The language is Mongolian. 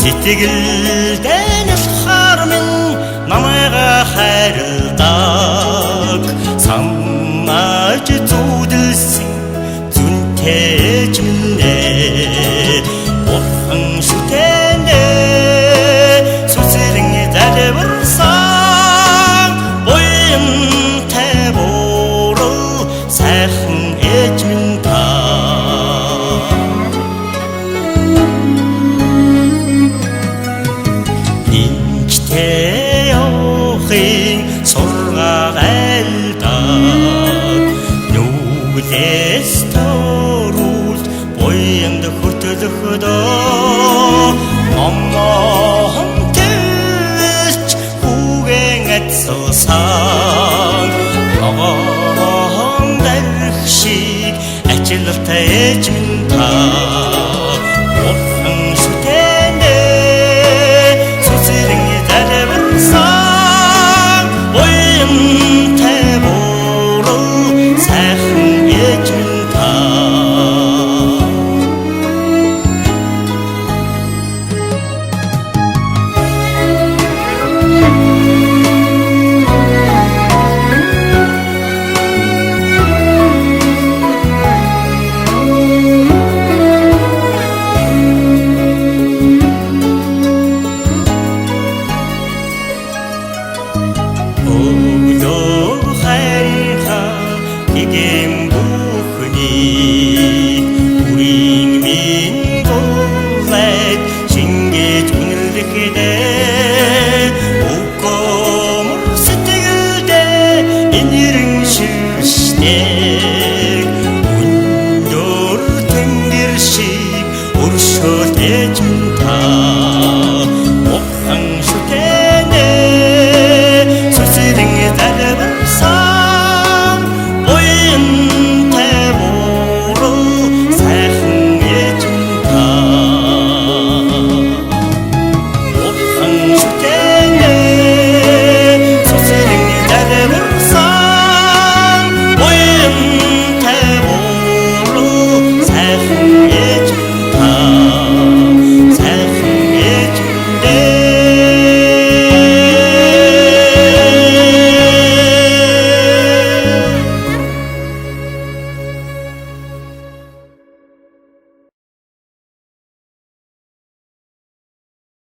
Сэтгэлдээ нэлхаар минь намайга хайрладаг санааж зүудэлсэн зүнтэй минь бурхан шүтэнэ сүсэрэн залбирсан буянтай буруу сайхан ээж минь та сургаал айлдаг нүглээс төрүүлт буянд хөтөлөхдөө номхон тэлч хүүгэн адсалсан ногоон дэрх шиг ажилтай ээж минь та бурхан шүтэнэ сүсэрэн залбирсан 이겐 부흔히 우린 민고래 신기 존을 듣게 웃고 스틱을 대 인일은 실시대 운도를 탱길씩 우르셔 대준